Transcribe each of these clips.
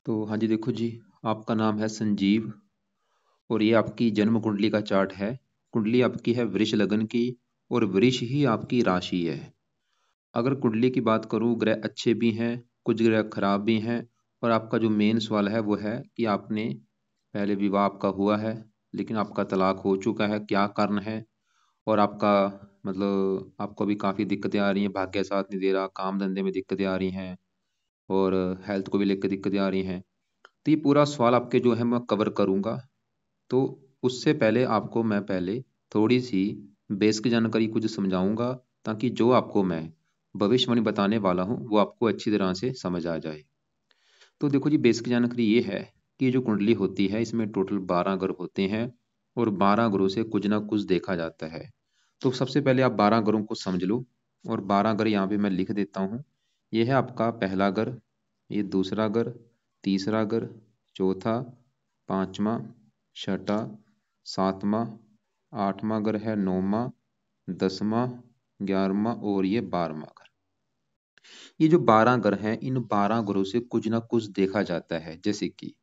तो हाँ जी, देखो जी, आपका नाम है संजीव और ये आपकी जन्म कुंडली का चार्ट है। कुंडली आपकी है वृष लगन की और वृष ही आपकी राशि है। अगर कुंडली की बात करूँ, ग्रह अच्छे भी हैं, कुछ ग्रह खराब भी हैं। और आपका जो मेन सवाल है वो है कि आपने पहले विवाह आपका हुआ है लेकिन आपका तलाक हो चुका है, क्या कारण है? और आपका मतलब आपको भी काफ़ी दिक्कतें आ रही हैं, भाग्य साथ नहीं दे रहा, काम धंधे में दिक्कतें आ रही हैं और हेल्थ को भी लेकर दिक्कतें आ रही हैं। तो ये पूरा सवाल आपके जो है मैं कवर करूँगा। तो उससे पहले आपको मैं पहले थोड़ी सी बेसिक जानकारी कुछ समझाऊंगा, ताकि जो आपको मैं भविष्यवाणी बताने वाला हूँ वो आपको अच्छी तरह से समझ आ जाए। तो देखो जी, बेसिक जानकारी ये है कि ये जो कुंडली होती है इसमें टोटल 12 ग्रह होते हैं और 12 ग्रहों से कुछ ना कुछ देखा जाता है। तो सबसे पहले आप 12 ग्रहों को समझ लो और 12 ग्रह यहाँ पे मैं लिख देता हूँ। ये है आपका पहला ग्रह, ये दूसरा ग्रह, तीसरा ग्रह, चौथा, पांचवा, छठा, सातवां, आठवां ग्रह है नौवां, 10वां, 11वां और ये 12वां ग्रह। ये जो 12 ग्रह हैं, इन 12 ग्रहों से कुछ ना कुछ देखा जाता है। जैसे कि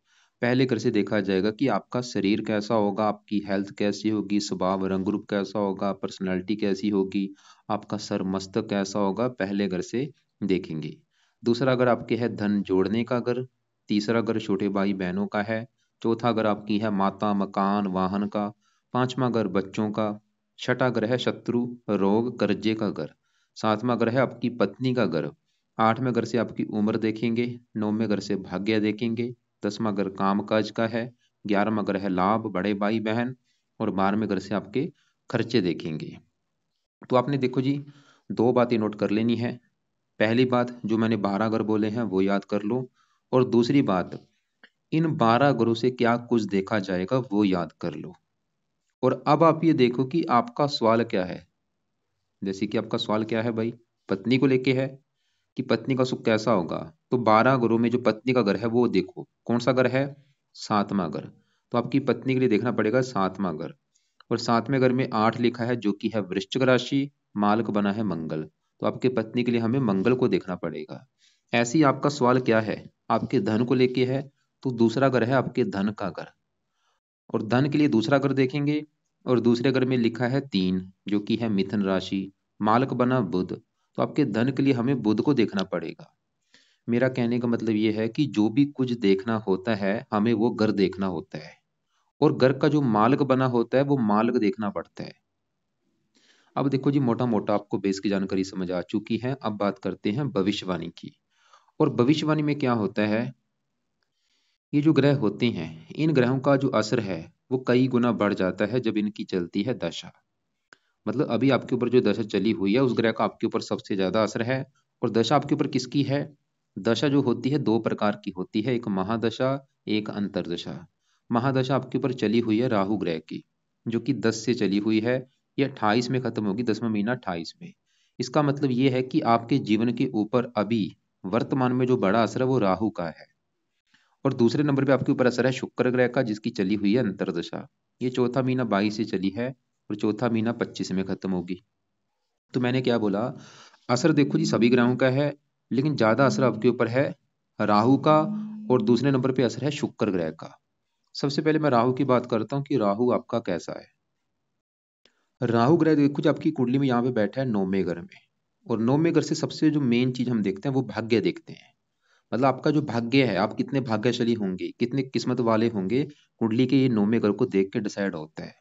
पहले ग्रह से देखा जाएगा कि आपका शरीर कैसा होगा, आपकी हेल्थ कैसी होगी, स्वभाव रंग रूप कैसा होगा, पर्सनैलिटी कैसी होगी, आपका सर मस्तक कैसा होगा, पहले ग्रह से देखेंगे। दूसरा ग्रह आपके है धन जोड़ने का ग्रह, तीसरा ग्रह छोटे भाई बहनों का है, चौथा ग्रह आपकी है माता मकान वाहन का, पांचवा ग्रह बच्चों का, छठा ग्रह है शत्रु रोग कर्जे का ग्रह, सातवां ग्रह है आपकी पत्नी का ग्रह, आठवें घर से आपकी उम्र देखेंगे, नौवें घर से भाग्य देखेंगे, 10वां घर काम काज का है, 11वां घर है लाभ बड़े भाई बहन और 12वें घर से आपके खर्चे देखेंगे। तो आपने देखो जी, दो बातें नोट कर लेनी है। पहली बात, जो मैंने 12 घर बोले हैं वो याद कर लो, और दूसरी बात, इन 12 घरों से क्या कुछ देखा जाएगा वो याद कर लो। और अब आप ये देखो कि आपका सवाल क्या है। जैसे कि आपका सवाल क्या है भाई, पत्नी को लेके है कि पत्नी का सुख कैसा होगा। तो 12 घरों में जो पत्नी का घर है वो देखो कौन सा घर है, सातवां घर। तो आपकी पत्नी के लिए देखना पड़ेगा सातवां घर। और सातवें घर में 8 लिखा है जो कि है वृश्चिक राशि, मालक बना है मंगल। तो आपके पत्नी के लिए हमें मंगल को देखना पड़ेगा। ऐसे ही आपका सवाल क्या है, आपके धन को लेके है, तो दूसरा घर है आपके धन का घर। और धन के लिए दूसरा घर देखेंगे और दूसरे घर में लिखा है 3 जो कि है मिथुन राशि, मालक बना बुध। तो आपके धन के लिए हमें बुध को देखना पड़ेगा। मेरा कहने का मतलब ये है कि जो भी कुछ देखना होता है हमें वो घर देखना होता है, और घर का जो मालिक बना होता है वो मालिक देखना पड़ता है। अब देखो जी, मोटा मोटा आपको बेस की जानकारी समझ आ चुकी है। अब बात करते हैं भविष्यवाणी की। और भविष्यवाणी में क्या होता है, ये जो ग्रह होते हैं इन ग्रहों का जो असर है वो कई गुना बढ़ जाता है जब इनकी चलती है दशा। मतलब अभी आपके ऊपर जो दशा चली हुई है उस ग्रह का आपके ऊपर सबसे ज्यादा असर है। और दशा आपके ऊपर किसकी है? दशा जो होती है दो प्रकार की होती है, एक महादशा, एक अंतरदशा। महादशा आपके ऊपर चली हुई है राहु ग्रह की, जो कि 10 से चली हुई है। ये 28 में खत्म होगी, 10वां महीना 28 में। इसका मतलब ये है कि आपके जीवन के ऊपर अभी वर्तमान में जो बड़ा असर है वो राहु का है। और दूसरे नंबर पे आपके ऊपर असर है शुक्र ग्रह का, जिसकी चली हुई है अंतरदशा। ये चौथा महीना 22 से चली है और चौथा महीना 25 में खत्म होगी। तो मैंने क्या बोला, असर देखो जी सभी ग्रहों का है, लेकिन ज्यादा असर आपके ऊपर है राहु का, और दूसरे नंबर पे असर है शुक्र ग्रह का। सबसे पहले मैं राहु की बात करता हूँ कि राहु आपका कैसा है। राहु ग्रह देखो जी आपकी कुंडली में यहाँ पे बैठा है 9वें घर में। और 9वें घर से सबसे जो मेन चीज हम देखते हैं वो भाग्य देखते हैं। मतलब आपका जो भाग्य है, आप कितने भाग्यशाली होंगे, कितने किस्मत वाले होंगे, कुंडली के ये 9वें घर को देख के डिसाइड होता है।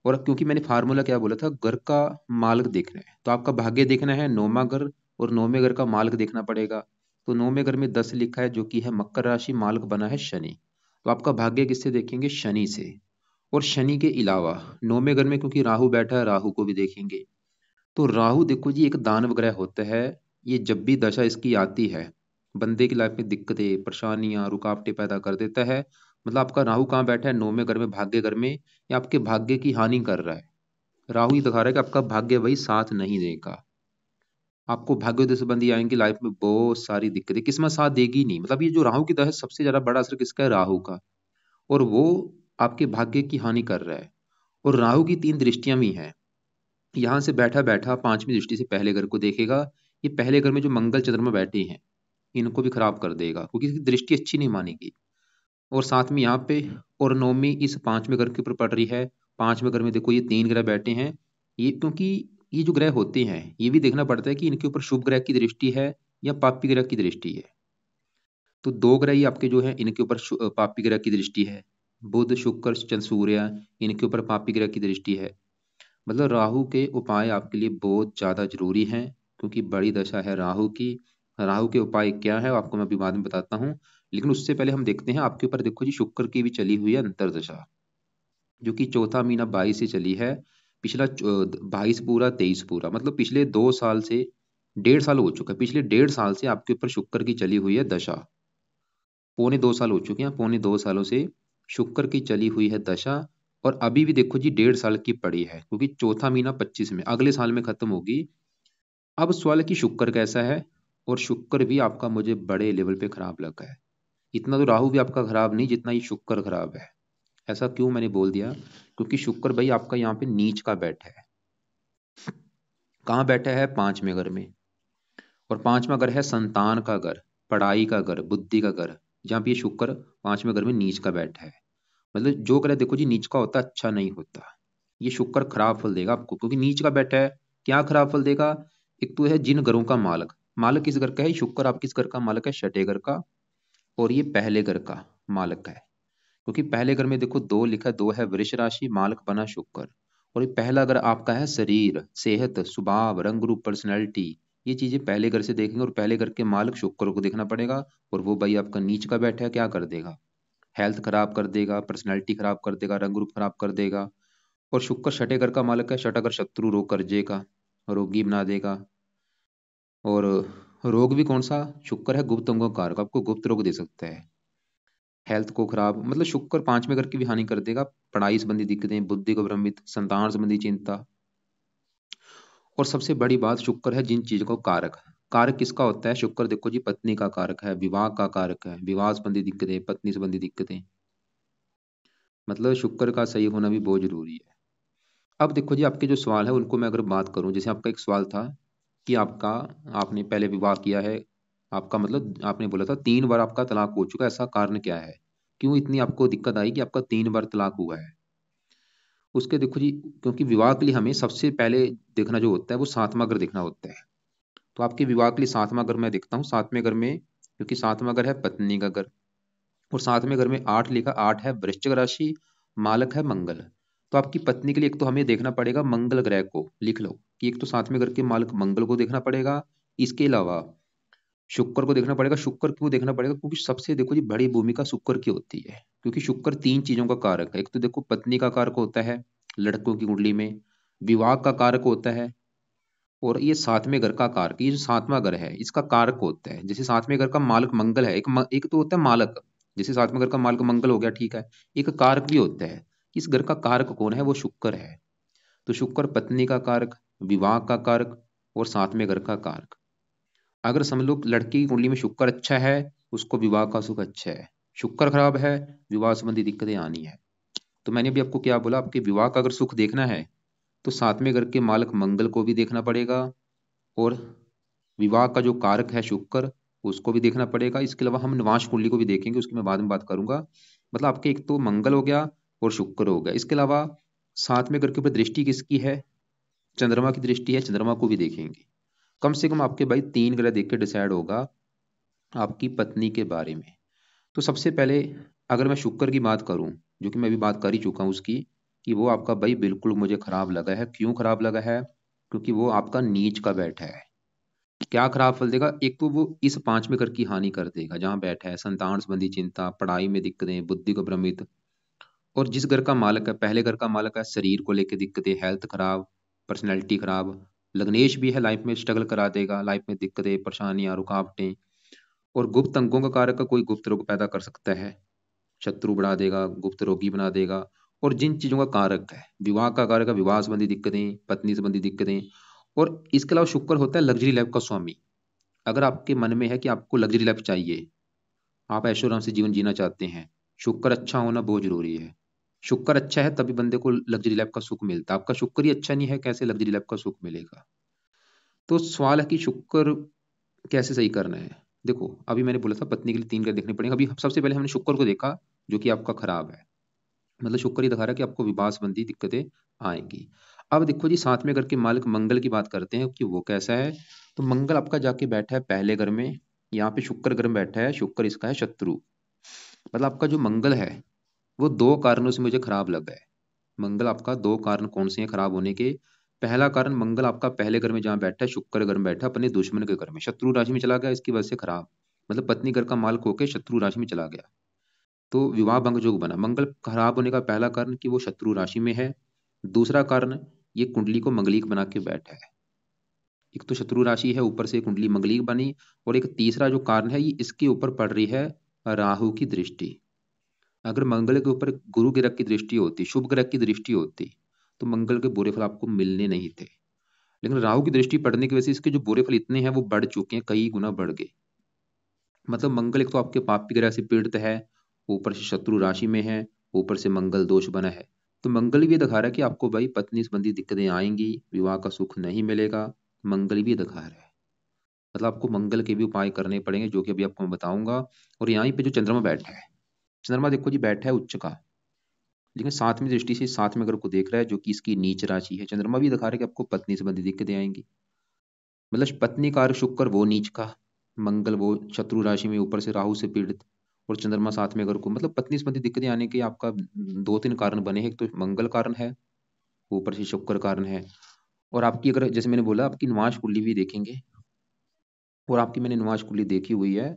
और क्योंकि मैंने फार्मूला क्या बोला था, घर का मालिक देखना है, तो आपका भाग्य देखना है 9वां घर, और 9वें घर का मालिक देखना पड़ेगा। तो 9वें घर में 10 लिखा है जो कि है मकर राशि, मालिक बना है शनि। तो आपका भाग्य किससे देखेंगे? शनि से। और शनि के अलावा 9वें घर में क्योंकि राहु बैठा है, राहु को भी देखेंगे। तो राहु देखो जी एक दानव ग्रह होता है। ये जब भी दशा इसकी आती है बंदे की लाइफ में दिक्कतें परेशानियां रुकावटें पैदा कर देता है। मतलब आपका राहु कहाँ बैठा है? 9वें घर में, भाग्य घर में। या आपके भाग्य की हानि कर रहा है। राहु ये दिखा रहा है कि आपका भाग्य वही साथ नहीं देगा। आपको भाग्योदय संबंधी आएंगी लाइफ में बहुत सारी दिक्कतें, किस्मत साथ देगी नहीं। मतलब ये जो राहु की दशा है सबसे ज्यादा बड़ा असर किसका है? राहु का। और वो आपके भाग्य की हानि कर रहा है। और राहु की 3 दृष्टियां भी हैं। यहां से बैठा बैठा 5वीं दृष्टि से पहले घर को देखेगा। ये पहले घर में जो मंगल चंद्रमा बैठे हैं, इनको भी खराब कर देगा क्योंकि इसकी दृष्टि अच्छी नहीं मानेगी। और साथ में यहाँ पे और नौमी इस पांचवें घर के ऊपर पड़ रही है। पांचवें घर में देखो ये तीन ग्रह बैठे हैं। ये क्योंकि ये जो ग्रह होते हैं ये भी देखना पड़ता है कि इनके ऊपर शुभ ग्रह की दृष्टि है या पापी ग्रह की दृष्टि है। तो दो ग्रह ही आपके जो है इनके ऊपर पापी ग्रह की दृष्टि है। बुध शुक्र चंद्र सूर्य, इनके ऊपर पापी ग्रह की दृष्टि है। मतलब राहु के उपाय आपके लिए बहुत ज्यादा जरूरी हैं क्योंकि बड़ी दशा है राहु की। राहु के उपाय क्या है आपको मैं अभी बाद में बताता हूँ। लेकिन उससे पहले हम देखते हैं आपके ऊपर। देखो जी, शुक्र की भी चली हुई है अंतरदशा, जो कि चौथा महीना 22 से चली है। पिछला 22 पूरा 23 पूरा, मतलब पिछले 2 साल से 1.5 साल हो चुका है। पिछले 1.5 साल से आपके ऊपर शुक्र की चली हुई है दशा। पौने 2 साल हो चुके हैं, पौने 2 सालों से शुक्र की चली हुई है दशा। और अभी भी देखो जी 1.5 साल की पड़ी है क्योंकि चौथा महीना 25 में, अगले साल में खत्म होगी। अब सवाल है कि शुक्र कैसा है। और शुक्र भी आपका मुझे बड़े लेवल पे खराब लगा है। इतना तो राहु भी आपका खराब नहीं जितना ये शुक्र खराब है। ऐसा क्यों मैंने बोल दिया, क्योंकि शुक्र भाई आपका यहाँ पे नीच का बैठा है। कहाँ बैठा है? पांचवें घर में। और पांचवा घर है संतान का घर, पढ़ाई का घर, बुद्धि का घर। जहाँ पे ये शुक्र पांचवें घर में नीच का बैठा है। मतलब जो ग्रह देखो जी नीच का होता है अच्छा नहीं होता। ये शुक्र खराब फल देगा आपको क्योंकि नीच का बैठा है। क्या खराब फल देगा? एक तो है जिन घरों का मालक, मालक किस घर का है? शुक्र आप किस घर का मालक है? छठे घर का। और ये पहले घर का मालक है क्योंकि पहले घर में देखो दो लिखा, दो है वृष राशि, मालक बना शुक्र। और ये पहला घर आपका है शरीर, सेहत, स्वभाव, रंग रूप, पर्सनैलिटी। ये चीजें पहले घर से देखेंगे और पहले घर के मालक शुक्र को देखना पड़ेगा। और वो भाई आपका नीच का बैठा है, क्या कर देगा? हेल्थ खराब कर देगा, पर्सनैलिटी खराब कर देगा, रंग रूप खराब कर देगा। और शुक्र छठे घर का मालक है। छठा घर शत्रु रोग कर्जे का, रोगी बना देगा। और रोग भी कौन सा? शुक्र है गुप्त अंगों का कारक, आपको गुप्त रोग दे सकता है। हेल्थ को खराब, मतलब शुक्र पांचवें घर की भी हानि कर देगा। पढ़ाई संबंधी दिक्कतें, बुद्धि को भ्रमित, संतान संबंधी चिंता। और सबसे बड़ी बात, शुक्र है जिन चीजों को कारक। कारक किसका होता है? शुक्र देखो जी पत्नी का कारक है, विवाह का कारक है। विवाह संबंधी दिक्कतें, पत्नी संबंधी दिक्कतें, मतलब शुक्र का सही होना भी बहुत जरूरी है। अब देखो जी आपके जो सवाल है उनको मैं अगर बात करूं, जैसे आपका एक सवाल था कि आपका, आपने पहले विवाह किया है, आपका मतलब आपने बोला था 3 बार आपका तलाक हो चुका है, ऐसा कारण क्या है? क्यों इतनी आपको दिक्कत आई कि आपका 3 बार तलाक हुआ है? उसके देखो जी, क्योंकि विवाह के लिए हमें सबसे पहले देखना जो होता है वो सातवां घर देखना होता है। तो आपके विवाह के लिए सातवां घर मैं देखता हूँ। सातवें घर में, क्योंकि सातवां घर है पत्नी का घर, और सातवें घर में 8 लिखा, 8 है वृश्चिक राशि, मालक है मंगल। तो आपकी पत्नी के लिए एक तो हमें देखना पड़ेगा मंगल ग्रह को, लिख लो कि एक तो सातवें घर के मालक मंगल को देखना पड़ेगा। इसके अलावा शुक्र को देखना पड़ेगा। शुक्र क्यों देखना पड़ेगा? क्योंकि सबसे देखो जी बड़ी भूमिका शुक्र की होती है, क्योंकि शुक्र 3 चीजों का कारक है। एक तो देखो पत्नी का कारक होता है लड़कों की कुंडली में, विवाह का कारक होता है, और ये सातवें घर का कारक, ये जो सातवां घर है इसका कारक होता है। जैसे सातवें घर का मालक मंगल है, एक तो होता है मालक, जैसे सातवें घर का मालक मंगल हो गया, ठीक है। एक कारक भी होता है। इस घर का कारक कौन है? वो शुक्र है। तो शुक्र पत्नी का कारक, विवाह का कारक, और सातवें घर का कारक। अगर समझ लो लड़की की कुंडली में शुक्र अच्छा है, उसको विवाह का सुख अच्छा है। शुक्र खराब है, विवाह संबंधी दिक्कतें आनी है। तो मैंने भी आपको क्या बोला, आपके विवाह का अगर सुख देखना है तो सातवें घर के मालक मंगल को भी देखना पड़ेगा, और विवाह का जो कारक है शुक्र उसको भी देखना पड़ेगा। इसके अलावा हम निवास कुंडली को भी देखेंगे, उसकी मैं बाद में बात करूंगा। मतलब आपके एक तो मंगल हो गया और शुक्र हो गया। इसके अलावा सातवें घर के ऊपर दृष्टि किसकी है? चंद्रमा की दृष्टि है, चंद्रमा को भी देखेंगे। कम से कम आपके भाई 3 ग्रह देख के डिसाइड होगा आपकी पत्नी के बारे में। तो सबसे पहले अगर मैं शुक्र की बात करूं, जो कि मैं अभी बात कर ही चुका हूं उसकी, कि वो आपका भाई बिल्कुल मुझे खराब लगा है। क्यों खराब लगा है? क्योंकि वो आपका नीच का बैठा है। क्या खराब फल देगा? एक तो वो इस पांचवें घर की हानि कर देगा जहां बैठा है, संतान संबंधी चिंता, पढ़ाई में दिक्कतें, बुद्धि को भ्रमित। और जिस घर का मालक है, पहले घर का मालक है, शरीर को लेकर दिक्कतें, हेल्थ खराब, पर्सनैलिटी खराब। लग्नेश भी है, लाइफ में स्ट्रगल करा देगा, लाइफ में दिक्कतें, परेशानियां, रुकावटें। और गुप्त अंगों का कारक का कोई गुप्त रोग पैदा कर सकता है, शत्रु बढ़ा देगा, गुप्त रोगी बना देगा। और जिन चीजों का कारक है, विवाह का कारक है, विवाह संबंधी दिक्कतें, पत्नी संबंधी दिक्कतें। और इसके अलावा शुक्र होता है लग्जरी लाइफ का स्वामी। अगर आपके मन में है कि आपको लग्जरी लाइफ चाहिए, आप ऐशो आराम से जीवन जीना चाहते हैं, शुक्र अच्छा होना बहुत जरूरी है। शुक्र अच्छा है तभी बंदे को लग्जरी लाइफ का सुख मिलता है। आपका शुक्र ही अच्छा नहीं है, कैसे लग्जरी लाइफ का सुख मिलेगा? तो सवाल है कि शुक्र कैसे सही करना है। देखो अभी मैंने बोला था पत्नी के लिए 3 ग्रह देखने पड़ेंगे। अभी सबसे पहले हमने शुक्र को देखा जो कि आपका खराब है, मतलब शुक्र ही दिखा रहा है कि आपको विवाह संबंधी दिक्कतें आएंगी। अब देखो जी 7वें घर के मालिक मंगल की बात करते हैं कि वो कैसा है। तो मंगल आपका जाके बैठा है पहले घर में, यहाँ पे शुक्र घर में बैठा है, शुक्र इसका है शत्रु। मतलब आपका जो मंगल है वो 2 कारणों से मुझे खराब लग गया है। मंगल आपका 2 कारण कौन से हैं खराब होने के। पहला कारण, मंगल आपका पहले घर में जहाँ बैठा है, शुक्र घर में बैठा है अपने दुश्मन के घर में, शत्रु राशि में चला गया, इसकी वजह से खराब। मतलब पत्नी घर का मालिक होके शत्रु राशि में चला गया, तो विवाह भंग योग बना। मंगल खराब होने का पहला कारण कि वो शत्रु राशि में है। दूसरा कारण, ये कुंडली को मंगलिक बना के बैठा है। एक तो शत्रु राशि है, ऊपर से कुंडली मंगलिक बनी। और एक तीसरा जो कारण है, ये इसके ऊपर पड़ रही है राहु की दृष्टि। अगर मंगल के ऊपर गुरु ग्रह की दृष्टि होती, शुभ ग्रह की दृष्टि होती, तो मंगल के बुरे फल आपको मिलने नहीं थे। लेकिन राहु की दृष्टि पड़ने की वजह से इसके जो बुरे फल इतने हैं वो बढ़ चुके हैं, कई गुना बढ़ गए। मतलब मंगल एक तो आपके पापी ग्रह से पीड़ित है, ऊपर से शत्रु राशि में है, ऊपर से मंगल दोष बना है। तो मंगल भी दिखा रहा है कि आपको भाई पत्नी संबंधी दिक्कतें आएंगी, विवाह का सुख नहीं मिलेगा। मंगल भी दिखा रहा है, मतलब आपको मंगल के भी उपाय करने पड़ेंगे जो कि अभी आपको मैं बताऊंगा। और यहाँ पे जो चंद्रमा बैठा है, चंद्रमा देखो जी बैठा है उच्च का, लेकिन 7वीं दृष्टि से 7वें ग्रह को देख रहा है जो कि इसकी नीच राशि है। चंद्रमा भी दिखा रहा है कि आपको पत्नी संबंधी दिक्कतें आएंगी। मतलब पत्नी कार शुक्र वो नीच का, मंगल वो शत्रु राशि में, ऊपर से राहु से पीड़ित, और चंद्रमा 7वें घर को, मतलब पत्नी संबंधी दिक्कतें आने के आपका 2-3 कारण बने हैं। एक तो मंगल कारण है, ऊपर से शुक्र कारण है। और आपकी अगर जैसे मैंने बोला आपकी निवास कुंडली भी देखेंगे, और आपकी मैंने निवास कुंडली देखी हुई है।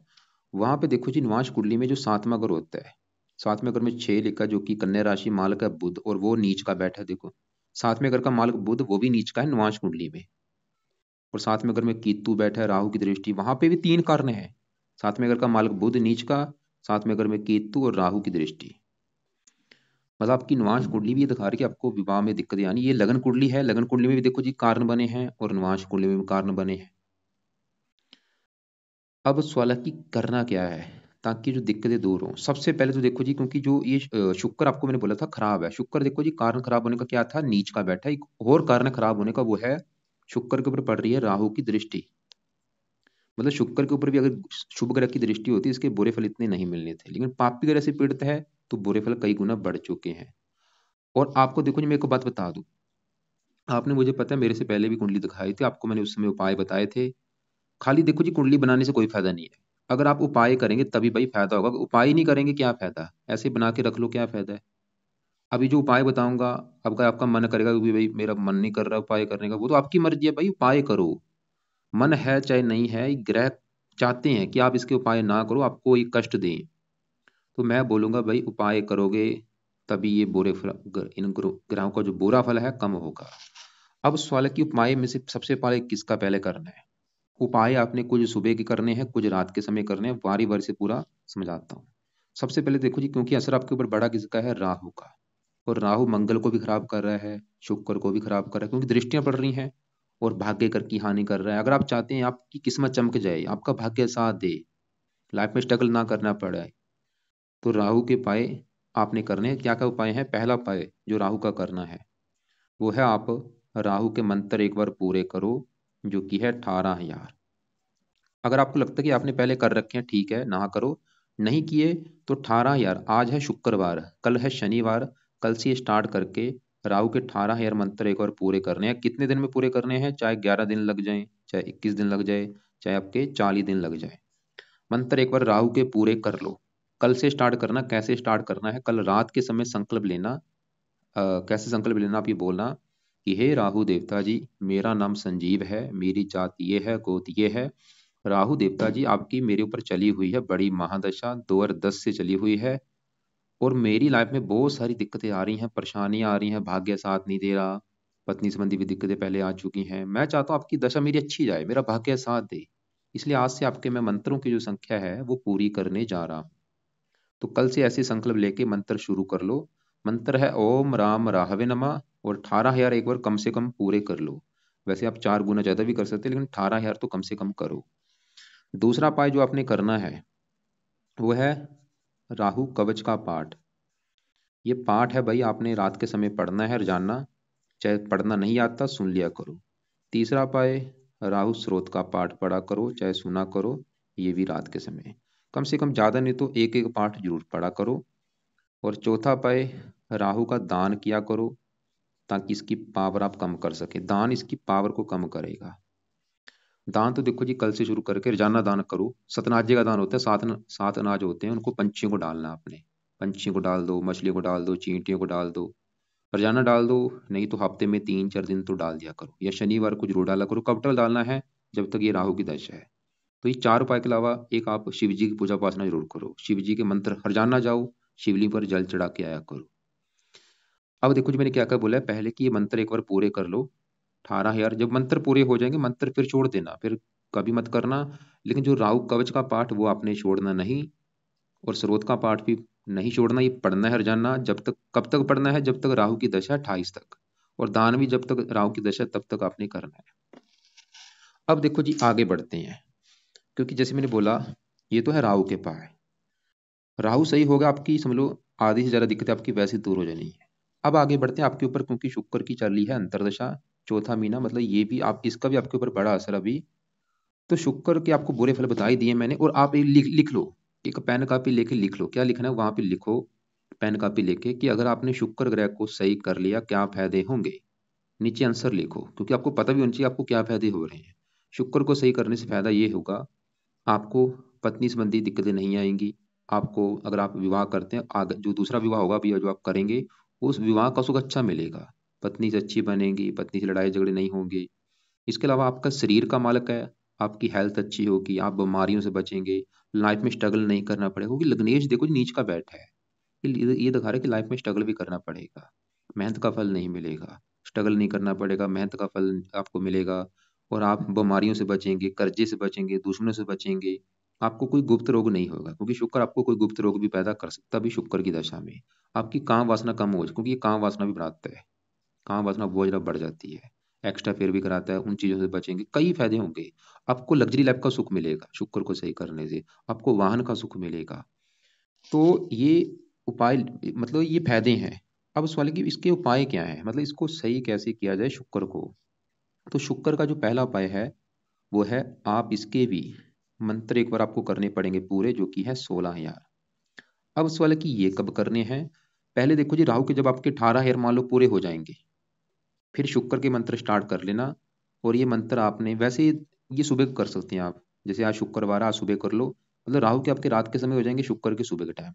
वहां पे देखो जी निवास कुंडली में जो 7वां घर होता है, 7वें घर में 6 लिखा जो कि कन्या राशि मालक है बुध, और वो नीच का बैठा है। देखो 7वें घर का मालक बुध वो भी नीच का है निवास कुंडली में। और 7वें घर में केतु बैठा है, राहु की दृष्टि, वहां पे भी 3 कारण है। 7वें घर का मालक बुध नीच का, 7वें घर में केतु और राहु की दृष्टि। मतलब आपकी निवास कुंडली भी ये दिखा रही है कि आपको विवाह में दिक्कतें आनी। ये लगन कुंडली है, लगन कुंडली में भी देखो जी कारण बने हैं, और निवास कुंडली में भी कारण बने हैं। अब सवाल है कि करना क्या है ताकि जो दिक्कतें दूर हों। सबसे पहले तो देखो जी, क्योंकि जो ये शुक्र आपको मैंने बोला था खराब है, शुक्र देखो जी कारण खराब होने का क्या था, नीच का बैठा है। एक और कारण खराब होने का वो है शुक्र के ऊपर पड़ रही है राहु की दृष्टि। मतलब शुक्र के ऊपर भी अगर शुभ ग्रह की दृष्टि होती इसके बुरे फल इतने नहीं मिलने थे, लेकिन पापी ग्रह से पीड़ित है तो बुरे फल कई गुना बढ़ चुके हैं। और आपको देखो जी मैं एक बात बता दूं, आपने मुझे पता है मेरे से पहले भी कुंडली दिखाई थी, आपको मैंने उस समय उपाय बताए थे। खाली देखो जी कुंडली बनाने से कोई फायदा नहीं है। अगर आप उपाय करेंगे तभी भाई फायदा होगा, उपाय ही नहीं करेंगे क्या फायदा, ऐसे बना के रख लो क्या फायदा है। अभी जो उपाय बताऊंगा, अब अगर आपका मन करेगा कि भाई मेरा मन नहीं कर रहा उपाय करने का, वो तो आपकी मर्जी है भाई, उपाय करो। मन है चाहे नहीं है, ये ग्रह चाहते हैं कि आप इसके उपाय ना करो, आपको ये कष्ट दें। तो मैं बोलूंगा भाई उपाय करोगे तभी ये बुरे फल, इन ग्रहों का जो बुरा फल है कम होगा। अब सवाल है कि उपाय में से सबसे पहले किसका पहले करना है। उपाय आपने कुछ सुबह के करने हैं, कुछ रात के समय करने हैं, बारी बारी से पूरा समझाता हूँ। सबसे पहले देखो जी, क्योंकि असर आपके ऊपर बड़ा किसका है, राहु का। और राहु मंगल को भी खराब कर रहा है, शुक्र को भी खराब कर रहा है, क्योंकि दृष्टियां पड़ रही हैं। और भाग्य कर की हानि कर रहा है। अगर आप चाहते हैं आपकी किस्मत चमक जाए, आपका भाग्य साथ दे, लाइफ में स्ट्रगल ना करना पड़े, तो राहु के उपाय आपने करने हैं। क्या क्या उपाय है, पहला उपाय जो राहु का करना है वो है आप राहु के मंत्र एक बार पूरे करो, जो कि है 18,000। अगर आपको लगता है कि आपने पहले कर रखे हैं ठीक है ना करो, नहीं किए तो 18,000, आज है शुक्रवार, कल है शनिवार, कल से स्टार्ट करके राहु के 18,000 मंत्र एक बार पूरे करने हैं। कितने दिन में पूरे करने हैं, चाहे 11 दिन लग जाए, चाहे 21 दिन लग जाए, चाहे आपके 40 दिन लग जाए, मंत्र एक बार राहु के पूरे कर लो। कल से स्टार्ट करना, कैसे स्टार्ट करना है, कल रात के समय संकल्प लेना। कैसे संकल्प लेना, आप ये बोलना कि हे राहु देवता जी, मेरा नाम संजीव है, मेरी जात ये है, गोत ये है। राहु देवता जी आपकी मेरे ऊपर चली हुई है बड़ी महादशा, 2010 से चली हुई है, और मेरी लाइफ में बहुत सारी दिक्कतें आ रही हैं, परेशानियां आ रही हैं, भाग्य साथ नहीं दे रहा, पत्नी संबंधी भी दिक्कतें पहले आ चुकी हैं। मैं चाहता हूँ आपकी दशा मेरी अच्छी जाए, मेरा भाग्य साथ दे। इसलिए आज से आपके मैं मंत्रों की जो संख्या है वो पूरी करने जा रहा हूँ। तो कल से ऐसे संकल्प लेके मंत्र शुरू कर लो। मंत्र है ओम राम राहवे नमः, और 18,000 एक बार कम से कम पूरे कर लो। वैसे आप 4 गुना ज्यादा भी कर सकते हैं, लेकिन 18,000 तो कम से कम करो। दूसरा उपाय जो आपने करना है वो है राहु कवच का पाठ। ये पाठ है भाई, आपने रात के समय पढ़ना है रोजाना, चाहे पढ़ना नहीं आता सुन लिया करो। तीसरा उपाय, राहु स्रोत का पाठ पढ़ा करो, चाहे सुना करो। ये भी रात के समय। कम से कम ज़्यादा नहीं तो एक एक पाठ जरूर पढ़ा करो। और चौथा उपाय, राहु का दान किया करो ताकि इसकी पावर आप कम कर सके। दान इसकी पावर को कम करेगा। दान तो देखो जी कल से शुरू करके रोजाना दान करो। सतनाजे का दान होता है, सात अनाज होते हैं, उनको पंछियों को डालना है आपने। पंछियों को डाल दो, मछलियों को डाल दो, चींटियों को डाल दो, रोजाना डाल दो। नहीं तो हफ्ते में 3-4 दिन तो डाल दिया करो, या शनिवार को जरूर डाला करो। कब तक डालना है? जब तक ये राहु की दशा है। तो ये 4 उपाय के अलावा एक आप शिव जी की पूजा उपासना जरूर करो। शिव जी के मंत्र रोजाना जाओ, शिवलिंग पर जल चढ़ा के आया करो। अब देखो जी मैंने क्या क्या बोला है पहले, कि ये मंत्र एक बार पूरे कर लो। 18,000 जब मंत्र पूरे हो जाएंगे, मंत्र फिर छोड़ देना, फिर कभी मत करना। लेकिन जो राहु कवच का पाठ वो आपने छोड़ना नहीं, और स्रोत का पाठ भी नहीं छोड़ना। ये पढ़ना है रोजाना। जब तक, कब तक पढ़ना है? जब तक राहु की दशा 28 तक। और दान भी जब तक राहु की दशा तब तक आपने करना है। अब देखो जी आगे बढ़ते हैं, क्योंकि जैसे मैंने बोला ये तो है राहु के पाठ। राहु सही होगा, आपकी समझ लो आधी से ज्यादा दिक्कतें आपकी वैसे दूर हो जानी है। अब आगे बढ़ते हैं आपके ऊपर, क्योंकि शुक्र की चल रही है अंतरदशा, चौथा महीना, मतलब ये भी आप, इसका भी आपके ऊपर बड़ा असर अभी। तो शुक्र के आपको बुरे फल बता ही दिए मैंने। और आप ये लिख लो, एक पेन कापी लेके लिख लो, क्या लिखना है वहां पे लिखो। पेन कापी लेके कि अगर आपने शुक्र ग्रह को सही कर लिया क्या फायदे होंगे। नीचे आंसर लिखो, क्योंकि आपको पता भी होना चाहिए आपको क्या फायदे हो रहे हैं। शुक्र को सही करने से फायदा ये होगा, आपको पत्नी संबंधी दिक्कतें नहीं आएंगी। आपको, अगर आप विवाह करते हैं, आगे जो दूसरा विवाह होगा अभी जो आप करेंगे, उस विवाह का सुख अच्छा मिलेगा। पत्नी से अच्छी बनेगी, पत्नी से लड़ाई झगड़े नहीं होंगे। इसके अलावा आपका शरीर का मालक है, आपकी हेल्थ अच्छी होगी, आप बीमारियों से बचेंगे। लाइफ में स्ट्रगल नहीं करना पड़ेगा, क्योंकि लग्नेश देखो जी नीच का बैठ है। ये दिखा रहा है कि लाइफ में स्ट्रगल भी करना पड़ेगा, मेहनत का फल नहीं मिलेगा। स्ट्रगल नहीं करना पड़ेगा, मेहनत का फल आपको मिलेगा। और आप बीमारियों से बचेंगे, कर्जे से बचेंगे, दुश्मनों से बचेंगे। आपको कोई गुप्त रोग नहीं होगा, क्योंकि शुक्र आपको कोई गुप्त रोग भी पैदा कर सकता है। अभी शुक्र की दशा में आपकी काम वासना कम हो जाए, क्योंकि ये काम वासना भी बढ़ाता है। काम वासना बहुत ज्यादा बढ़ जाती है, एक्स्ट्रा फेयर भी कराता है। उन चीजों से बचेंगे, कई फायदे होंगे। आपको लग्जरी लाइफ का सुख मिलेगा शुक्र को सही करने से। आपको वाहन का सुख मिलेगा। तो ये उपाय, मतलब ये फायदे हैं। अब सवाल है कि इसके उपाय क्या है, मतलब इसको सही कैसे किया जाए शुक्र को। तो शुक्र का जो पहला उपाय है वो है, आप इसके भी मंत्र एक बार आपको करने पड़ेंगे पूरे, जो कि है 16,000। अब सवाल है कि ये कब करने हैं। पहले देखो जी, राहु के जब आपके 18,000 मान लो पूरे हो जाएंगे, फिर शुक्र के मंत्र स्टार्ट कर लेना। और ये मंत्र आपने वैसे ये सुबह कर सकते हैं आप। जैसे आज शुक्रवार है, आज सुबह कर लो। मतलब राहु के आपके रात के समय हो जाएंगे, शुक्र के सुबह के टाइम।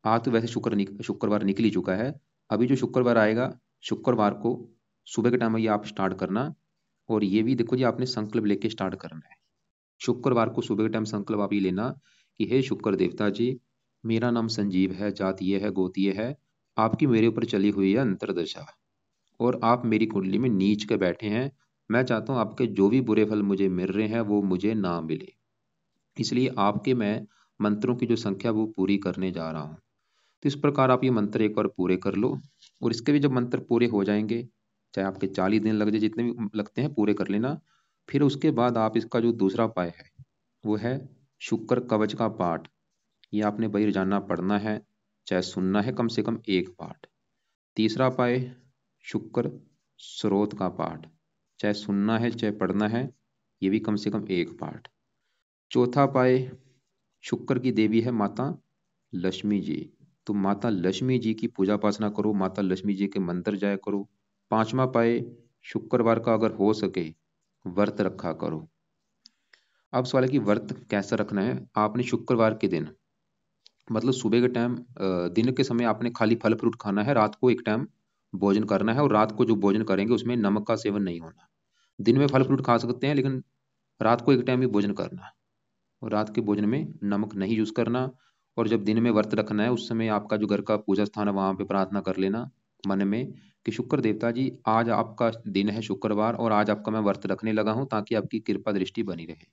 आज तो वैसे शुक्रवार निकल ही चुका है। अभी जो शुक्रवार आएगा, शुक्रवार को सुबह के टाइम ये आप स्टार्ट करना। और ये भी देखो जी आपने संकल्प लेके स्टार्ट करना है। शुक्रवार को सुबह के टाइम संकल्प आप ये लेना कि हे शुक्र देवता जी, मेरा नाम संजीव है, जाति ये है, गोत्र ये है। आपकी मेरे ऊपर चली हुई है अंतरदशा, और आप मेरी कुंडली में नीच के बैठे हैं। मैं चाहता हूँ आपके जो भी बुरे फल मुझे मिल रहे हैं वो मुझे ना मिले। इसलिए आपके मैं मंत्रों की जो संख्या वो पूरी करने जा रहा हूँ। तो इस प्रकार आप ये मंत्र एक बार पूरे कर लो। और इसके भी जब मंत्र पूरे हो जाएंगे, चाहे आपके 40 दिन लग जाए, जितने भी लगते हैं पूरे कर लेना। फिर उसके बाद आप इसका जो दूसरा उपाय है वो है शुक्र कवच का पाठ। ये आपने भाई रोजाना पढ़ना है, चाहे सुनना है कम से कम एक पाठ। तीसरा उपाय, शुक्र स्रोत का पाठ, चाहे सुनना है चाहे पढ़ना है, ये भी कम से कम एक पाठ। चौथा उपाय, शुक्र की देवी है माता लक्ष्मी जी, तो माता लक्ष्मी जी की पूजा उपासना करो, माता लक्ष्मी जी के मंदिर जाया करो। पांचवा पाए, शुक्रवार का अगर हो सके व्रत रखा करो। अब सवाल है कि व्रत कैसा रखना है। आपने शुक्रवार के दिन, मतलब सुबह के टाइम, दिन के समय आपने खाली फल फ्रूट खाना है। रात को एक टाइम भोजन करना है, और रात को जो भोजन करेंगे उसमें नमक का सेवन नहीं होना। दिन में फल फ्रूट खा सकते हैं, लेकिन रात को एक टाइम ही भोजन करना है। और रात के भोजन में नमक नहीं यूज करना। और जब दिन में व्रत रखना है उस समय आपका जो घर का पूजा स्थान है वहां पे प्रार्थना कर लेना मन में, कि शुक्र देवता जी आज आपका दिन है शुक्रवार, और आज आपका मैं व्रत रखने लगा हूं ताकि आपकी कृपा दृष्टि बनी रहे।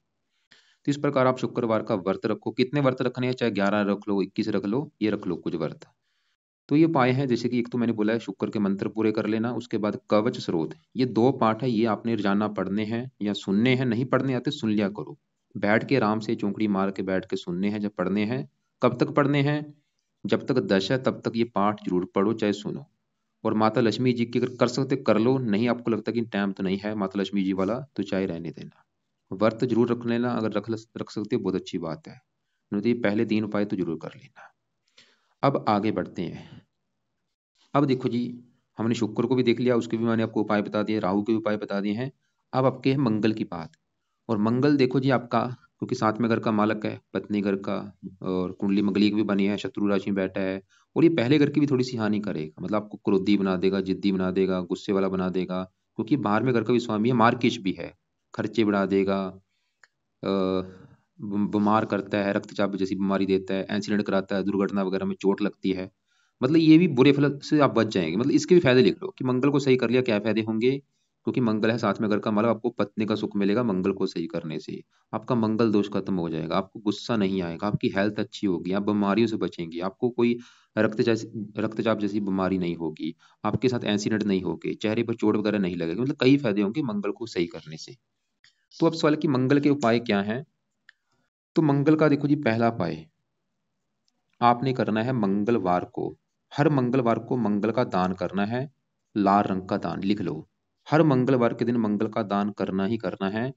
तो इस प्रकार आप शुक्रवार का व्रत रखो। कितने व्रत रखने हैं, चाहे 11 रख लो, 21 रख लो, ये रख लो कुछ व्रत। तो ये पाए हैं, जैसे कि एक तो मैंने बोला है शुक्र के मंत्र पूरे कर लेना, उसके बाद कवच स्रोत, ये 2 पाठ है, ये आपने रोजाना पढ़ने हैं या सुनने हैं। नहीं पढ़ने आते सुन लिया करो, बैठ के आराम से चौकड़ी मार के बैठ के सुनने हैं। जब पढ़ने हैं, कब तक पढ़ने हैं? जब तक दशा है तब तक ये पाठ जरूर पढ़ो चाहे सुनो। और माता लक्ष्मी जी की अगर कर सकते कर लो, नहीं आपको लगता कि टाइम तो नहीं है माता लक्ष्मी जी वाला, तो चाहे रहने देना। व्रत जरूर रख लेना, अगर रख सकते हो बहुत अच्छी बात है, नहीं तो ये पहले 3 उपाय तो जरूर कर लेना। अब आगे बढ़ते हैं। अब देखो जी, हमने शुक्र को भी देख लिया, उसके भी मैंने आपको उपाय बता दिए, राहु के भी उपाय बता दिए हैं। अब आपके है मंगल की बात। और मंगल देखो जी आपका, क्योंकि 7वें घर का मालक है, पत्नी घर का, और कुंडली मंगली की भी बनी है, शत्रु राशि में बैठा है। और ये पहले घर की भी थोड़ी सी हानि करेगा, मतलब आपको क्रोधी बना देगा, जिद्दी बना देगा, गुस्से वाला बना देगा, क्योंकि 12वें घर का भी स्वामी है, मार्किश भी है, खर्चे बढ़ा देगा, बीमार करता है, रक्तचाप जैसी बीमारी देता है, एक्सीडेंट कराता है, दुर्घटना वगैरह में चोट लगती है। मतलब ये भी बुरे फल से आप बच जाएंगे। मतलब इसके भी फायदे लिख लो कि मंगल को सही कर लिया क्या फायदे होंगे, क्योंकि मंगल है 7वें घर का, मतलब आपको पत्नी का सुख मिलेगा मंगल को सही करने से। आपका मंगल दोष खत्म हो जाएगा, आपको गुस्सा नहीं आएगा, आपकी हेल्थ अच्छी होगी, आप बीमारियों से बचेंगे, आपको कोई रक्तचाप जैसी बीमारी नहीं होगी, आपके साथ एक्सीडेंट नहीं होगी, चेहरे पर चोट वगैरह नहीं लगेगी। मतलब कई फायदे होंगे मंगल को सही करने से। तो अब सवाल है कि मंगल के उपाय क्या हैं। तो मंगल का देखो जी, पहला उपाय आपने करना है मंगलवार को, हर मंगलवार को मंगल का दान करना है, लाल रंग का दान लिख लो। हर मंगलवार के दिन मंगल का दान करना ही करना है।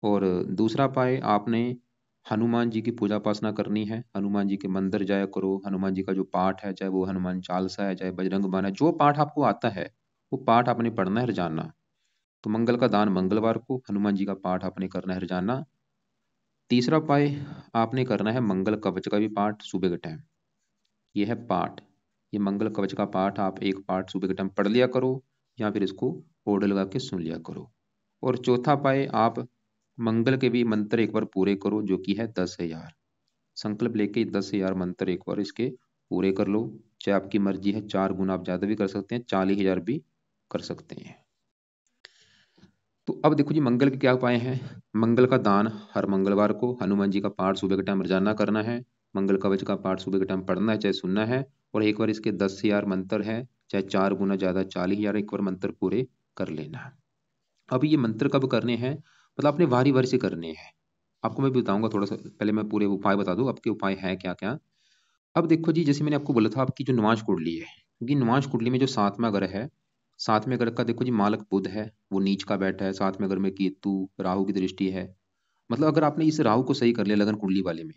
और दूसरा उपाय आपने हनुमान जी की पूजा उपासना करनी है, हनुमान जी के मंदिर जाया करो, हनुमान जी का जो पाठ है, चाहे वो हनुमान चालीसा है, चाहे बजरंग बाण है, जो पाठ आपको आता है वो पाठ आपने पढ़ना है रोजाना। तो मंगल का दान मंगलवार को, हनुमान जी का पाठ आपने करना है रोजाना। तीसरा उपाय आपने करना है मंगल कवच का भी पाठ सुबह के टाइम। ये है पाठ, ये मंगल कवच का पाठ आप एक पाठ सुबह के टाइम पढ़ लिया करो, या फिर इसको ओढ़ लगा के सुन लिया करो। और चौथा उपाय आप मंगल के भी मंत्र एक बार पूरे करो, जो कि है 10,000। संकल्प लेके 10,000 मंत्र एक बार इसके पूरे कर लो। चाहे आपकी मर्जी है, 4 गुना आप ज्यादा भी कर सकते हैं, 40,000 भी कर सकते हैं। तो अब देखो जी, मंगल के क्या उपाय हैं। मंगल का दान हर मंगलवार को, हनुमान जी का पाठ सुबह के टाइम रोजाना करना है, मंगल कवच का पाठ सुबह के टाइम पढ़ना है चाहे सुनना है, और एक बार इसके 10,000 मंत्र है, चाहे 4 गुना ज्यादा 40,000 एक बार मंत्र पूरे कर लेना है। अब ये मंत्र कब करने हैं, मतलब आपने वारी वारी से करने हैं। आपको मैं भी बताऊंगा, थोड़ा सा पहले मैं पूरे उपाय बता दूं आपके उपाय हैं क्या क्या। अब देखो जी, जैसे मैंने आपको बोला था, आपकी जो निवास कुंडली है, क्योंकि निवास कुंडली में जो 7वां घर है, 7वें घर का देखो जी मालक बुध है, वो नीच का बैठा है, 7वें घर में केतु राहु की दृष्टि है। मतलब अगर आपने इस राहु को सही कर लिया लगन कुंडली वाले में,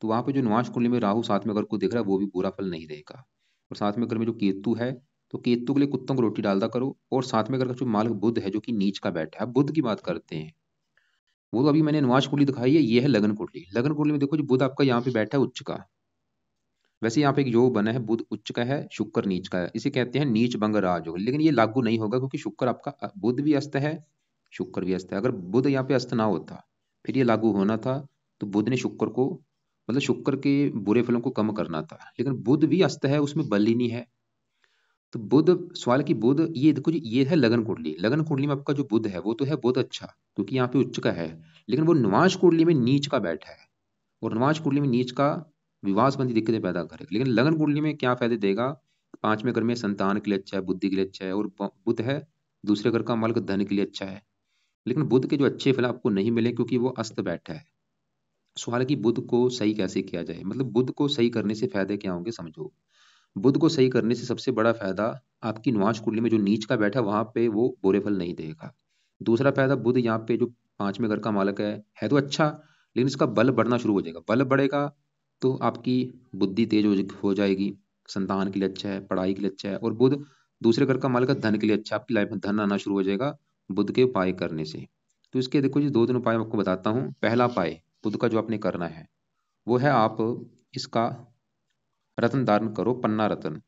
तो वहां पे जो निवास कुंडली में राहु 7वें घर को देख रहा है, वो भी बुरा फल नहीं देगा। और 7वें घर में जो केतु है, तो केतु के लिए कुत्तों को रोटी डालदा करो। और 7वें घर का जो मालक बुध है, जो कि नीच का बैठा है, अब बुध की बात करते हैं। वो तो अभी मैंने निवास कुंडली दिखाई है, ये है लगन कुंडली। लगन कुंडली में देखो जी, बुध आपका यहाँ पे बैठा है उच्च का। वैसे यहाँ पे एक योग बना है, बुध उच्च का है, शुक्र नीच का है, इसे कहते हैं नीच भंग राजयोग। लेकिन ये लागू नहीं होगा, क्योंकि शुक्र आपका बुध भी अस्त है, शुक्र भी अस्त है। अगर बुध यहाँ पे अस्त ना होता फिर ये लागू होना था। तो बुध ने शुक्र को, मतलब शुक्र के बुरे फलों को कम करना था, लेकिन बुध भी अस्त है, उसमें बल ही नहीं है। तो बुध, सवाल की बुध, ये देखो जी, ये है लगन कुंडली। लगन कुंडली में आपका जो बुध है, वो तो है बुध अच्छा, क्योंकि यहाँ पे उच्च का है, लेकिन वो निवास कुंडली में नीच का बैठा है। और निवास कुंडली में नीच का विवाह संबंधी दिक्कतें पैदा करेगा। लेकिन लगन कुंडली में क्या फायदे देगा, 5वें घर में संतान के लिए अच्छा है, बुद्धि के लिए अच्छा है, और बुध है दूसरे घर का मालिक, धन के लिए अच्छा है। लेकिन बुध के जो अच्छे फल आपको नहीं मिले, क्योंकि वो अस्त बैठा है। सवाल है कि बुध को सही कैसे किया जाए, मतलब बुध को सही करने से फायदे क्या होंगे, समझो। बुध को सही करने से सबसे बड़ा फायदा, आपकी निवास कुंडली में जो नीच का बैठा है, वहां पे वो बुरे फल नहीं देगा। दूसरा फायदा, बुध यहाँ पे जो 5वें घर का मालक है तो अच्छा, लेकिन इसका बल बढ़ना शुरू हो जाएगा। बल बढ़ेगा तो आपकी बुद्धि तेज हो जाएगी, संतान के लिए अच्छा है, पढ़ाई के लिए अच्छा है। और बुध दूसरे घर का मालक है, धन के लिए अच्छा है, आपकी लाइफ में धन आना शुरू हो जाएगा बुध के उपाय करने से। तो इसके देखो जी, 2 3 उपाय आपको बताता हूँ। पहला उपाय बुध का जो आपने करना है, वो है आप इसका रत्न दान करो, पन्ना रत्न।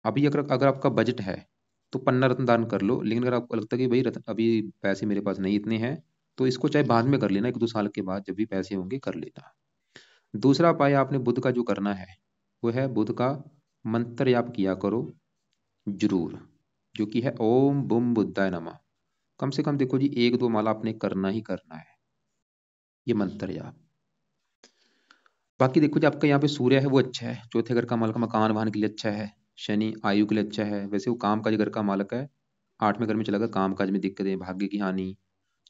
अभी अगर अगर आपका बजट है तो पन्ना रत्न दान कर लो, लेकिन अगर आपको लगता है कि भाई रत्न अभी पैसे मेरे पास नहीं इतने हैं, तो इसको चाहे बाद में कर लेना, 1 2 साल के बाद जब भी पैसे होंगे कर लेना। दूसरा उपाय आपने बुध का जो करना है, वो है बुध का मंत्र आप किया करो जरूर, जो कि है ओम बुम बुद्धाय नमः। कम से कम देखो जी, 1 2 माला आपने करना ही करना है ये मंत्र जाप। बाकी देखो जी, आपका यहाँ पे सूर्य है वो अच्छा है, चौथे घर का मालक, मकान वाहन के लिए अच्छा है। शनि आयु के लिए अच्छा है, वैसे वो काम काज घर का मालक है, 8वें घर में चला गया, काम काज में दिक्कतें, भाग्य की हानि।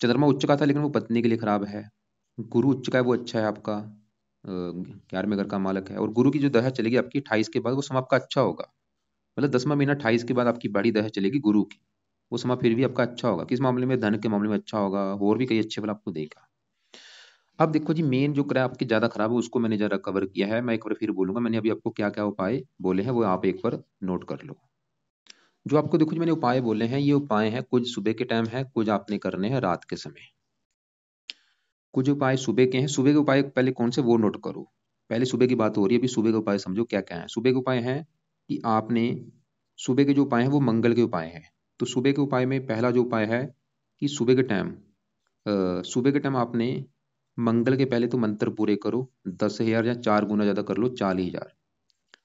चंद्रमा उच्च का था, लेकिन वो पत्नी के लिए खराब है। गुरु उच्च का है, वो अच्छा है आपका, 11वें घर का मालक है। और गुरु की जो दशा चलेगी आपकी 28 के बाद, वो समय आपका अच्छा होगा। मतलब 10वां महीना 28 के बाद आपकी बड़ी दशा चलेगी गुरु की। वो समय फिर भी आपका अच्छा होगा। किस मामले में? धन के मामले में अच्छा होगा, और भी कई अच्छे फल आपको देगा। अब देखो जी, मेन जो ग्रह आपकी ज्यादा खराब है उसको मैंने जरा कवर किया है। मैं एक बार फिर बोलूंगा, मैंने अभी आपको क्या क्या उपाय बोले हैं वो आप एक बार नोट कर लो। जो आपको देखो जी मैंने उपाय बोले हैं, ये उपाय हैं कुछ सुबह के टाइम है, कुछ आपने करने हैं रात के समय। कुछ उपाय सुबह के हैं। सुबह के उपाय पहले कौन से वो नोट करो। पहले सुबह की बात हो रही है, अभी सुबह के उपाय समझो क्या क्या है। सुबह के उपाय हैं कि आपने, सुबह के जो उपाय हैं वो मंगल के उपाय हैं। तो सुबह के उपाय में पहला जो उपाय है कि सुबह के टाइम आपने मंगल के पहले तो मंत्र पूरे करो 10,000 या 4 गुना ज्यादा कर लो 40,000।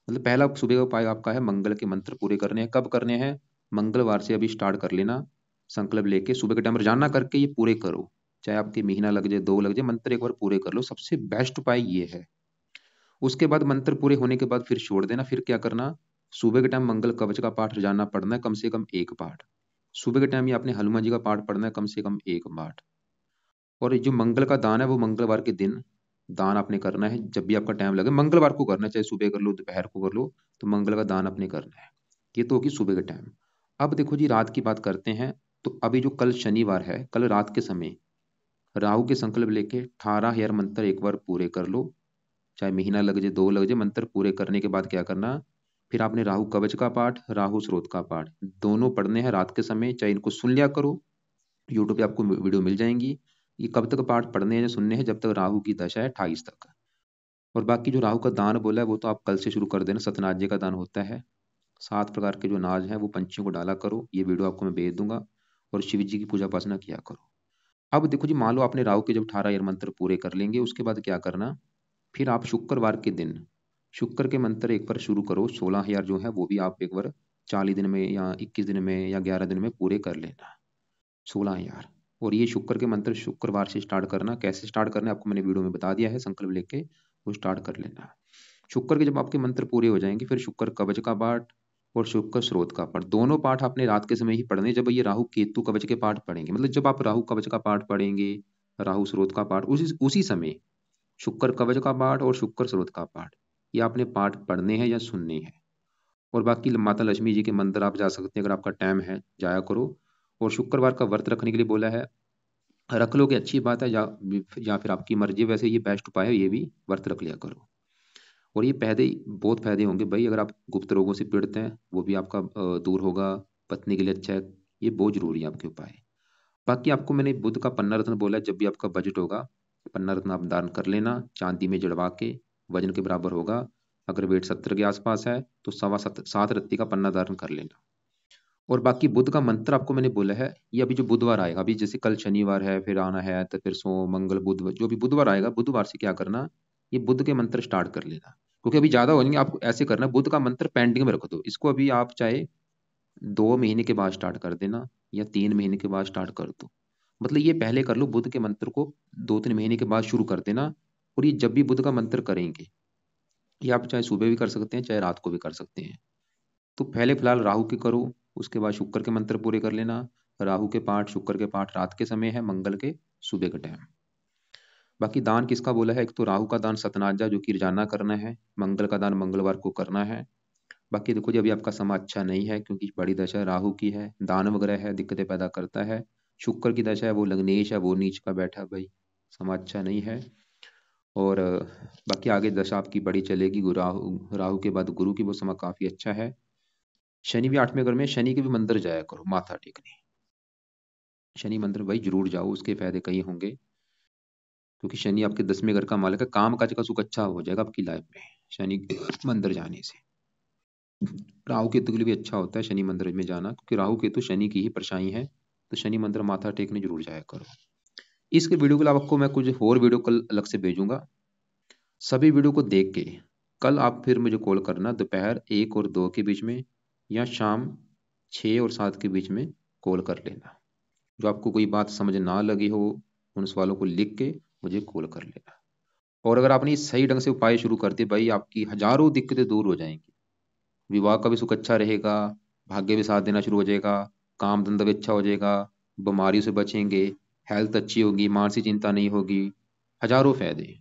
मतलब पहला सुबह का उपाय आपका है मंगल के मंत्र पूरे करने हैं। कब करने हैं? मंगलवार से अभी स्टार्ट कर लेना। संकल्प लेके सुबह के टाइम रोजाना करके ये पूरे करो, चाहे आपके महीना लग जाए, 2 लग जाए, मंत्र एक बार पूरे कर लो। सबसे बेस्ट उपाय ये है। उसके बाद मंत्र पूरे होने के बाद फिर छोड़ देना। फिर क्या करना? सुबह के टाइम मंगल कवच का पाठ रोजाना पढ़ना है, कम से कम एक पाठ। सुबह के टाइम ये आपने हनुमान जी का पाठ पढ़ना है, कम से कम एक पाठ। और जो मंगल का दान है वो मंगलवार के दिन दान आपने करना है। जब भी आपका टाइम लगे मंगलवार को करना है, चाहे सुबह कर लो दोपहर को कर लो, तो मंगल का दान आपने करना है। ये तो होगी सुबह के टाइम। अब देखो जी रात की बात करते हैं। तो अभी जो कल शनिवार है, कल रात के समय राहु के संकल्प लेके 18,000 मंत्र एक बार पूरे कर लो। चाहे महीना लग जाए, 2 लग जाए, मंत्र पूरे करने के बाद क्या करना? फिर आपने राहु कवच का पाठ, राहु स्रोत का पाठ दोनों पढ़ने हैं रात के समय। चाहे इनको सुन लिया करो, यूट्यूब पे आपको वीडियो मिल जाएंगी। ये कब तक पाठ पढ़ने हैं या सुनने हैं? जब तक राहु की दशा है 28 तक। और बाकी जो राहु का दान बोला है वो तो आप कल से शुरू कर देना। सतनाज्य का दान होता है, 7 प्रकार के जो अनाज हैं वो पंछियों को डाला करो। ये वीडियो आपको मैं भेज दूंगा। और शिव जी की पूजा उपासना किया करो। अब देखो जी, मान लो आपने राहु के जब 18 मंत्र पूरे कर लेंगे, उसके बाद क्या करना? फिर आप शुक्रवार के दिन शुक्र के मंत्र एक बार शुरू करो। 16,000 जो है वो भी आप एक बार 40 दिन में या 21 दिन में या 11 दिन में पूरे कर लेना। 16,000। और ये शुक्र के मंत्र शुक्रवार से स्टार्ट करना। कैसे स्टार्ट करना है आपको मैंने वीडियो में बता दिया है, संकल्प लेके वो स्टार्ट कर लेना। शुक्र के जब आपके मंत्र पूरे हो जाएंगे, फिर शुक्र कवच का पाठ और शुक्र स्रोत का पाठ दोनों पाठ आपने रात के समय ही पढ़ने। जब ये राहु केतु कवच के पाठ पढ़ेंगे, मतलब जब आप राहु कवच का पाठ पढ़ेंगे, राहु स्रोत का पाठ, उसी समय शुक्र कवच का पाठ और शुक्र स्रोत का पाठ ये आपने पाठ पढ़ने हैं या सुनने हैं। और बाकी माता लक्ष्मी जी के मंदिर आप जा सकते हैं, अगर आपका टाइम है जाया करो। और शुक्रवार का व्रत रखने के लिए बोला है, रख लो कि अच्छी बात है, या फिर आपकी मर्जी। वैसे ये बेस्ट उपाय है, ये भी व्रत रख लिया करो। और ये फायदे, बहुत फायदे होंगे भाई। अगर आप गुप्त रोगों से पीड़ित हैं वो भी आपका दूर होगा। पत्नी के लिए अच्छा है, ये बहुत जरूरी है आपके उपाय। बाकी आपको मैंने बुध का पन्ना रत्न बोला है, जब भी आपका बजट होगा पन्ना रत्न आप दान कर लेना, चांदी में जड़वा के, वजन के बराबर होगा। अगर वेट 70 के आसपास है तो 7.25 रत्ती का पन्ना दान कर लेना। और बाकी बुध का मंत्र आपको मैंने बोला है, ये अभी जो बुधवार आएगा, अभी जैसे कल शनिवार है, फिर आना है तो फिर सोम मंगल बुध, जो भी बुधवार आएगा बुधवार से क्या करना? ये बुध के मंत्र स्टार्ट कर लेना। क्योंकि अभी ज्यादा हो जाएंगे, आपको ऐसे करना बुध का मंत्र पेंडिंग में रख दो। इसको अभी आप चाहे 2 महीने के बाद स्टार्ट कर देना या 3 महीने के बाद स्टार्ट कर दो। मतलब ये पहले कर लो, बुध के मंत्र को 2-3 महीने के बाद शुरू कर देना। और ये जब भी बुध का मंत्र करेंगे, ये आप चाहे सुबह भी कर सकते हैं, चाहे रात को भी कर सकते हैं। तो पहले फिलहाल राहु के करो, उसके बाद शुक्र के मंत्र पूरे कर लेना। राहु के पाठ शुक्र के पाठ रात के समय है, मंगल के सुबह के टाइम। बाकी दान किसका बोला है? एक तो राहु का दान सतनाजा जो कि रोजाना करना है, मंगल का दान मंगलवार को करना है। बाकी देखो जी अभी आपका समय अच्छा नहीं है, क्योंकि बड़ी दशा राहु की है, दान वगैरह है, दिक्कतें पैदा करता है। शुक्र की दशा है वो लग्नेश है, वो नीच का बैठा भाई, समय अच्छा नहीं है। और बाकी आगे दशा आपकी बड़ी चलेगी। राहु राहु के बाद गुरु की वो समय काफी अच्छा है। शनि भी 8वें घर में, शनि के भी मंदिर जाया करो माथा टेकने। शनि मंदिर भाई जरूर जाओ, उसके फायदे कई होंगे। क्योंकि शनि आपके 10वें घर का मालिक है, काम काज का सुख अच्छा हो जाएगा आपकी लाइफ में शनि के मंदिर जाने से। राहु केतु के लिए भी अच्छा होता है शनि मंदिर में जाना, क्योंकि राहु केतु शनि की ही परछाई है। तो शनि मंदिर माथा टेकने जरूर जाया करो। इसके वीडियो के अलावा आपको मैं कुछ और वीडियो कल अलग से भेजूंगा। सभी वीडियो को देख के कल आप फिर मुझे कॉल करना, दोपहर 1 और 2 के बीच में, या शाम 6 और 7 के बीच में कॉल कर लेना। जो आपको कोई बात समझ ना लगी हो उन सवालों को लिख के मुझे कॉल कर लेना। और अगर आपने सही ढंग से उपाय शुरू कर दिए भाई, आपकी हजारों दिक्कतें दूर हो जाएंगी। विवाह का भी सुख अच्छा रहेगा, भाग्य भी साथ देना शुरू हो जाएगा, काम धंधा भी अच्छा हो जाएगा, बीमारियों से बचेंगे, हेल्थ अच्छी होगी, मानसिक चिंता नहीं होगी, हजारों फायदे।